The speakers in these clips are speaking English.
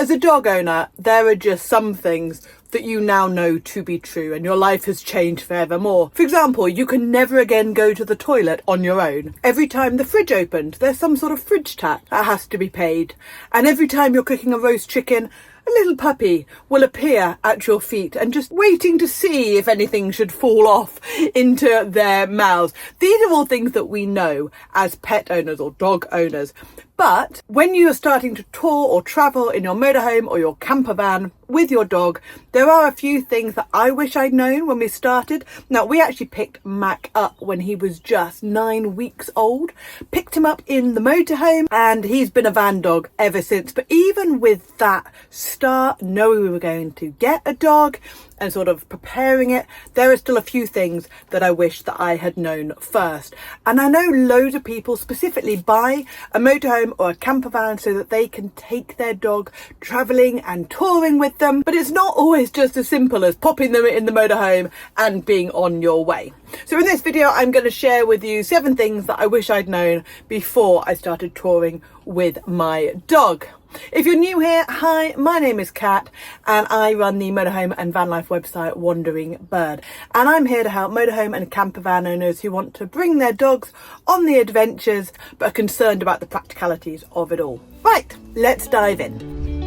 As a dog owner, there are just some things that you now know to be true and your life has changed forevermore. For example, you can never again go to the toilet on your own. Every time the fridge opened, there's some sort of fridge tax that has to be paid. And every time you're cooking a roast chicken, a little puppy will appear at your feet and just waiting to see if anything should fall off into their mouths. These are all things that we know as pet owners or dog owners. But when you are starting to tour or travel in your motorhome or your camper van with your dog, there are a few things that I wish I'd known when we started. Now, we actually picked Mac up when he was just 9 weeks old, picked him up in the motorhome, and he's been a van dog ever since. But even with that start, knowing we were going to get a dog and sort of preparing it, there are still a few things that I wish that I had known first. And I know loads of people specifically buy a motorhome or a camper van so that they can take their dog travelling and touring with them, but it's not always just as simple as popping them in the motorhome and being on your way. So in this video, I'm going to share with you 7 things that I wish I'd known before I started touring with my dog. If you're new here, hi, my name is Kat and I run the motorhome and van life website Wandering Bird, and I'm here to help motorhome and camper van owners who want to bring their dogs on the adventures but are concerned about the practicalities of it all. Right, let's dive in.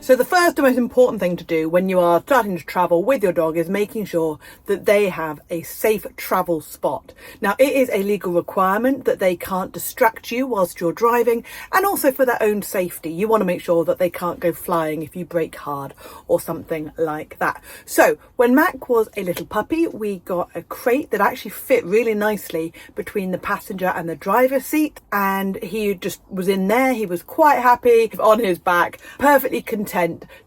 So the first and most important thing to do when you are starting to travel with your dog is making sure that they have a safe travel spot. Now, it is a legal requirement that they can't distract you whilst you're driving, and also for their own safety. You want to make sure that they can't go flying if you brake hard or something like that. So when Mac was a little puppy, we got a crate that actually fit really nicely between the passenger and the driver's seat, and he just was in there. He was quite happy on his back, perfectly content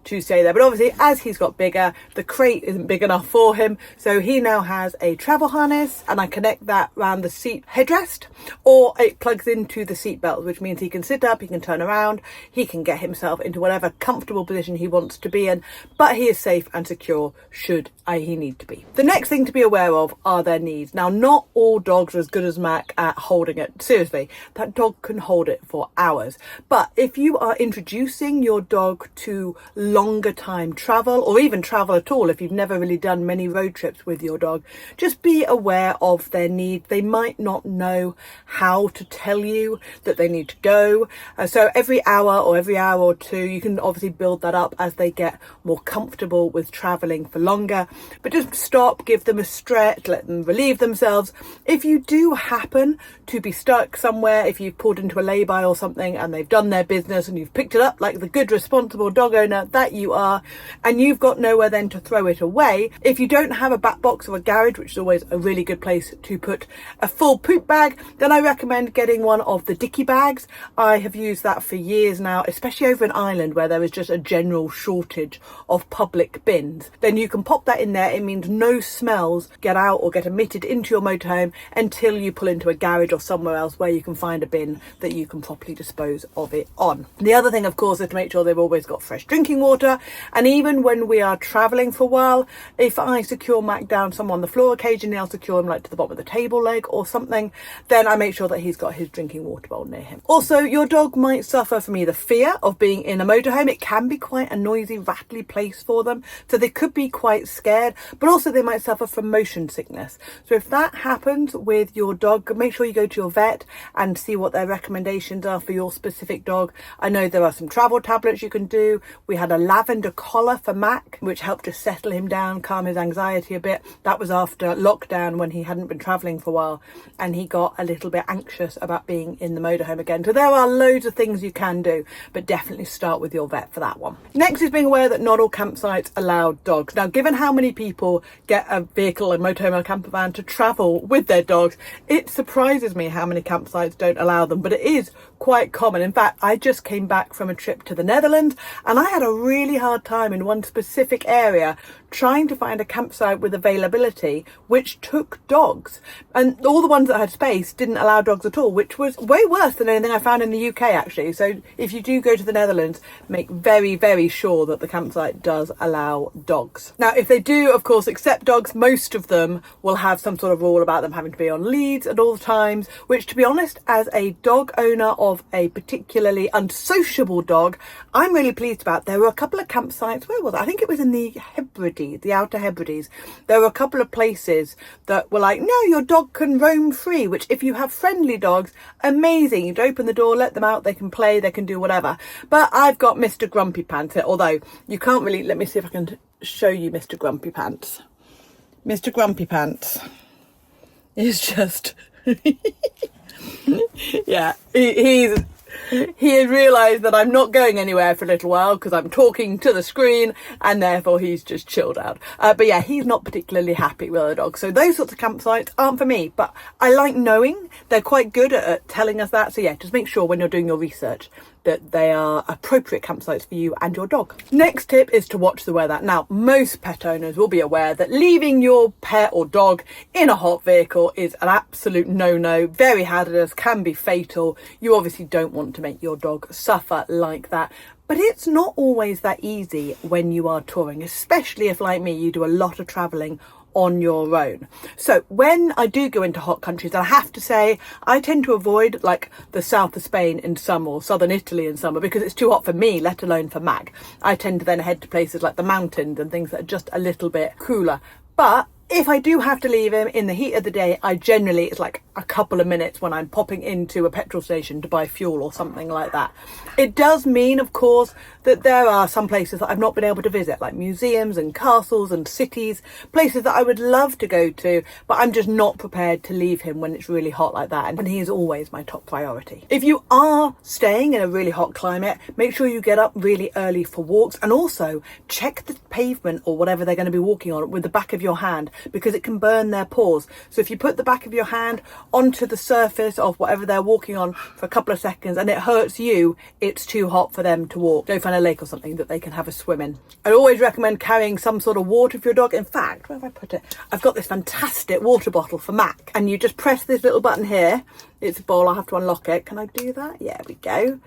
to stay there. But obviously, as he's got bigger, the crate isn't big enough for him, so he now has a travel harness, and I connect that around the seat headrest, or it plugs into the seat belt, which means he can sit up, he can turn around, he can get himself into whatever comfortable position he wants to be in, but he is safe and secure should he need to be. The next thing to be aware of are their knees. Now, not all dogs are as good as Mac at holding it. Seriously, that dog can hold it for hours. But if you are introducing your dog to longer time travel, or even travel at all, if you've never really done many road trips with your dog, just be aware of their needs. They might not know how to tell you that they need to go. So every hour or two, you can obviously build that up as they get more comfortable with traveling for longer. But just stop, give them a stretch, let them relieve themselves. If you do happen to be stuck somewhere, if you've pulled into a lay-by or something and they've done their business and you've picked it up like the good responsible dog owner that you are, and you've got nowhere then to throw it away, if you don't have a back box or a garage, which is always a really good place to put a full poop bag, then I recommend getting one of the dicky bags. I have used that for years now, especially over in Ireland where there is just a general shortage of public bins. Then you can pop that in there. It means no smells get out or get emitted into your motorhome until you pull into a garage or somewhere else where you can find a bin that you can properly dispose of it on. The other thing, of course, is to make sure they've always got fresh drinking water. And even when we are traveling for a while, if I secure Mac down somewhere on the floor, occasionally I'll secure him like to the bottom of the table leg or something, then I make sure that he's got his drinking water bowl near him. Also, your dog might suffer from either fear of being in a motorhome. It can be quite a noisy, rattly place for them, so they could be quite scared, but also they might suffer from motion sickness. So if that happens with your dog, make sure you go to your vet and see what their recommendations are for your specific dog. I know there are some travel tablets you can do. We had a lavender collar for Mac, which helped to settle him down, calm his anxiety a bit. That was after lockdown when he hadn't been travelling for a while and he got a little bit anxious about being in the motorhome again. So there are loads of things you can do, but definitely start with your vet for that one. Next is being aware that not all campsites allow dogs. Now, given how many people get a vehicle, a motorhome or a camper van to travel with their dogs, it surprises me how many campsites don't allow them, but it is quite common. In fact, I just came back from a trip to the Netherlands and And I had a really hard time in one specific area trying to find a campsite with availability which took dogs. And all the ones that had space didn't allow dogs at all, which was way worse than anything I found in the UK actually. So if you do go to the Netherlands, make very, very sure that the campsite does allow dogs. Now, if they do, of course, accept dogs, most of them will have some sort of rule about them having to be on leads at all times, which, to be honest, as a dog owner of a particularly unsociable dog, I'm really pleased about. There were a couple of campsites, where was it? I think it was in the Hebrides, the Outer Hebrides. There were a couple of places that were like, no, your dog can roam free, which if you have friendly dogs, amazing. You'd open the door, let them out, they can play, they can do whatever. But I've got Mr. Grumpy Pants here, although you can't really, let me see if I can show you Mr. Grumpy Pants. Mr. Grumpy Pants is just, yeah, he has realised that I'm not going anywhere for a little while because I'm talking to the screen, and therefore he's just chilled out. But yeah, he's not particularly happy with the dog. So those sorts of campsites aren't for me, but I like knowing they're quite good at telling us that. So yeah, just make sure when you're doing your research that they are appropriate campsites for you and your dog. Next tip is to watch the weather. Now, most pet owners will be aware that leaving your pet or dog in a hot vehicle is an absolute no-no, very hazardous, can be fatal. You obviously don't want to make your dog suffer like that. But it's not always that easy when you are touring, especially if, like me, you do a lot of travelling on your own. So when I do go into hot countries, I have to say I tend to avoid like the south of Spain in summer or southern Italy in summer because it's too hot for me, let alone for Mac. I tend to then head to places like the mountains and things that are just a little bit cooler. But if I do have to leave him in the heat of the day, it's like a couple of minutes when I'm popping into a petrol station to buy fuel or something like that. It does mean, of course, that there are some places that I've not been able to visit, like museums and castles and cities, places that I would love to go to, but I'm just not prepared to leave him when it's really hot like that. And he is always my top priority. If you are staying in a really hot climate, make sure you get up really early for walks, and also check the pavement or whatever they're going to be walking on with the back of your hand, because it can burn their paws. So if you put the back of your hand onto the surface of whatever they're walking on for a couple of seconds and it hurts you, it's too hot for them to walk. Go find a lake or something that they can have a swim in. I always recommend carrying some sort of water for your dog. In fact, where have I put it? I've got this fantastic water bottle for Mac, and you just press this little button here. It's a bowl, I'll have to unlock it. Can I do that? Yeah, we go.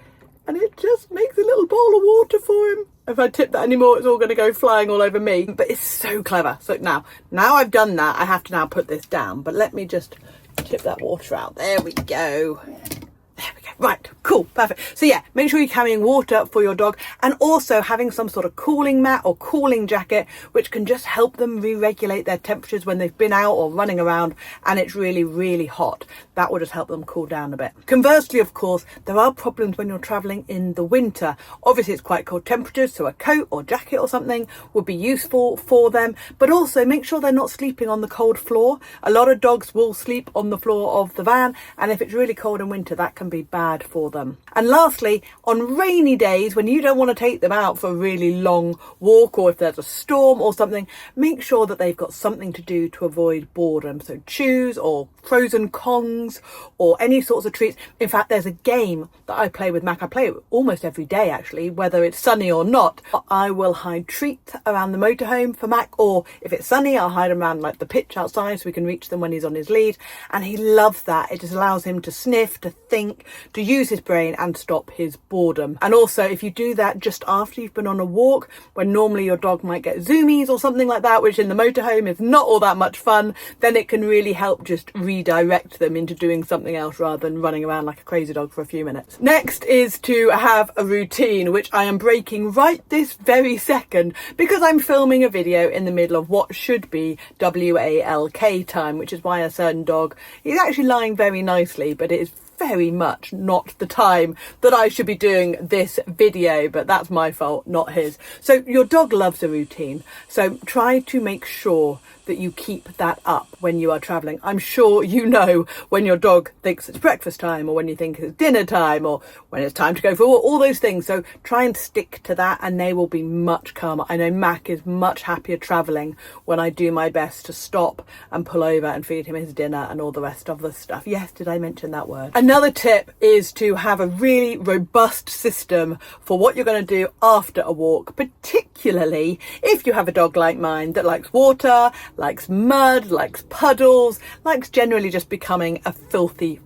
And it just makes a little bowl of water for him. If I tip that anymore, it's all going to go flying all over me. But it's so clever. So now I've done that, I have to now put this down. But let me just tip that water out. There we go. There we go. Right, cool, perfect. So yeah, make sure you're carrying water for your dog, and also having some sort of cooling mat or cooling jacket, which can just help them re-regulate their temperatures when they've been out or running around and it's really, really hot. That will just help them cool down a bit. Conversely, of course, there are problems when you're traveling in the winter. Obviously, it's quite cold temperatures, so a coat or jacket or something would be useful for them, but also make sure they're not sleeping on the cold floor. A lot of dogs will sleep on the floor of the van, and if it's really cold in winter, that can be bad for them. And lastly, on rainy days when you don't want to take them out for a really long walk, or if there's a storm or something, make sure that they've got something to do to avoid boredom. So chews or frozen Kongs or any sorts of treats. In fact, there's a game that I play with Mac. I play it almost every day actually, whether it's sunny or not. I will hide treats around the motorhome for Mac, or if it's sunny, I'll hide them around like the pitch outside so we can reach them when he's on his lead. And he loves that. It just allows him to sniff, to think, to use his brain and stop his boredom. And also, if you do that just after you've been on a walk, when normally your dog might get zoomies or something like that, which in the motorhome is not all that much fun, then it can really help just redirect them into doing something else rather than running around like a crazy dog for a few minutes. Next is to have a routine, which I am breaking right this very second because I'm filming a video in the middle of what should be WALK time, which is why a certain dog is actually lying very nicely, but it is very much not the time that I should be doing this video, but that's my fault, not his. So your dog loves a routine, so try to make sure that you keep that up when you are traveling. I'm sure you know when your dog thinks it's breakfast time, or when you think it's dinner time, or when it's time to go for all those things. So try and stick to that and they will be much calmer. I know Mac is much happier traveling when I do my best to stop and pull over and feed him his dinner and all the rest of the stuff. Yes, did I mention that word? Another tip is to have a really robust system for what you're going to do after a walk, particularly if you have a dog like mine that likes water, likes mud, likes puddles, likes generally just becoming a filthy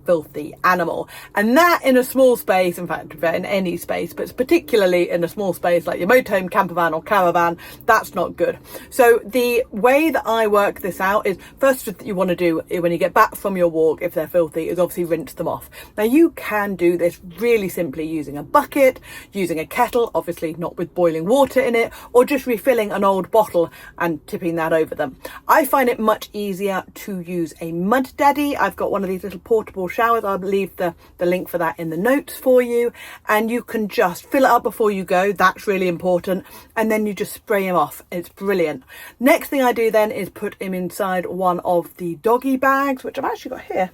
animal. And that in a small space, in fact in any space, but particularly in a small space like your motorhome, campervan or caravan, that's not good. So the way that I work this out is, first what you want to do when you get back from your walk, if they're filthy, is obviously rinse them off. Now you can do this really simply using a bucket, using a kettle, obviously not with boiling water in it, or just refilling an old bottle and tipping that over them. I find it much easier to use a mud daddy. I've got one of these little portable showers. I'll leave the link for that in the notes for you, and you can just fill it up before you go. That's really important. And then you just spray him off. It's brilliant. Next thing I do then is put him inside one of the doggy bags, which I've actually got here.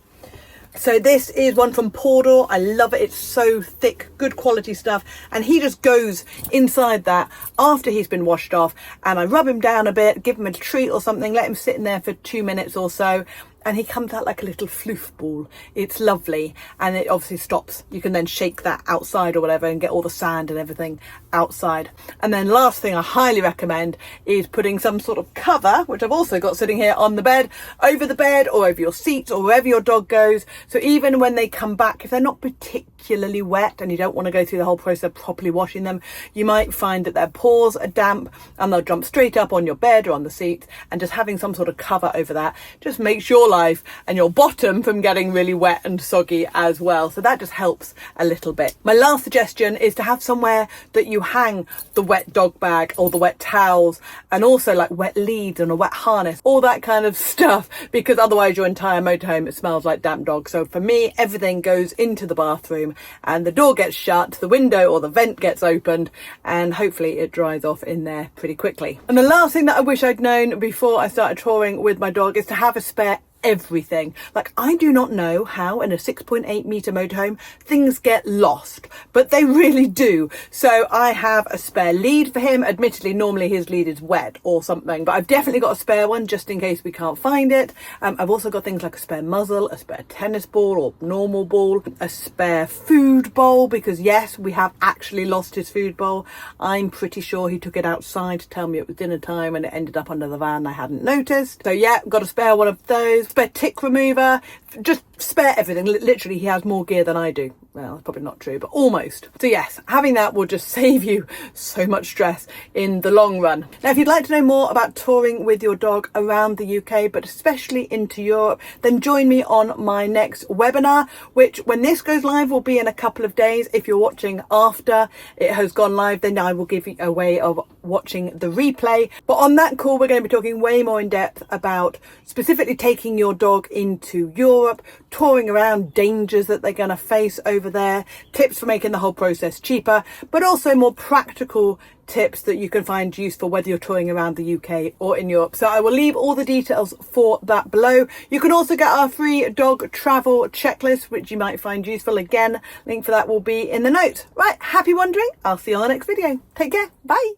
So this is one from Motorhome. I love it. It's so thick, good quality stuff. And he just goes inside that after he's been washed off, and I rub him down a bit, give him a treat or something, let him sit in there for 2 minutes or so, and he comes out like a little floof ball. It's lovely, and it obviously stops. You can then shake that outside or whatever and get all the sand and everything outside. And then last thing I highly recommend is putting some sort of cover, which I've also got sitting here on the bed, over the bed or over your seats or wherever your dog goes. So even when they come back, if they're not particularly wet and you don't want to go through the whole process of properly washing them, you might find that their paws are damp and they'll jump straight up on your bed or on the seats, and just having some sort of cover over that just makes your life and your bottom from getting really wet and soggy as well. So that just helps a little bit. My last suggestion is to have somewhere that you hang the wet dog bag or the wet towels, and also like wet leads and a wet harness, all that kind of stuff, because otherwise your entire motorhome, it smells like damp dog. So for me, everything goes into the bathroom and the door gets shut, the window or the vent gets opened, and hopefully it dries off in there pretty quickly. And the last thing that I wish I'd known before I started touring with my dog is to have a spare everything. Like, I do not know how in a 6.8 meter motorhome things get lost, but they really do. So I have a spare lead for him. Admittedly, normally his lead is wet or something, but I've definitely got a spare one just in case we can't find it. I've also got things like a spare muzzle, a spare tennis ball or normal ball, a spare food bowl, because yes, we have actually lost his food bowl. I'm pretty sure he took it outside to tell me it was dinner time and it ended up under the van. I hadn't noticed. So yeah, got a spare one of those. Spare tick remover, just spare everything. Literally, he has more gear than I do. Well, that's probably not true, but almost. So yes, having that will just save you so much stress in the long run. Now, if you'd like to know more about touring with your dog around the UK, but especially into Europe, then join me on my next webinar, which when this goes live will be in a couple of days. If you're watching after it has gone live, then I will give you a way of watching the replay. But on that call, we're going to be talking way more in depth about specifically taking your dog into Europe, touring around, dangers that they're going to face over there, tips for making the whole process cheaper, but also more practical tips that you can find useful whether you're touring around the UK or in Europe. So I will leave all the details for that below. You can also get our free dog travel checklist, which you might find useful. Again, link for that will be in the notes. Right, happy wandering. I'll see you on the next video. Take care. Bye.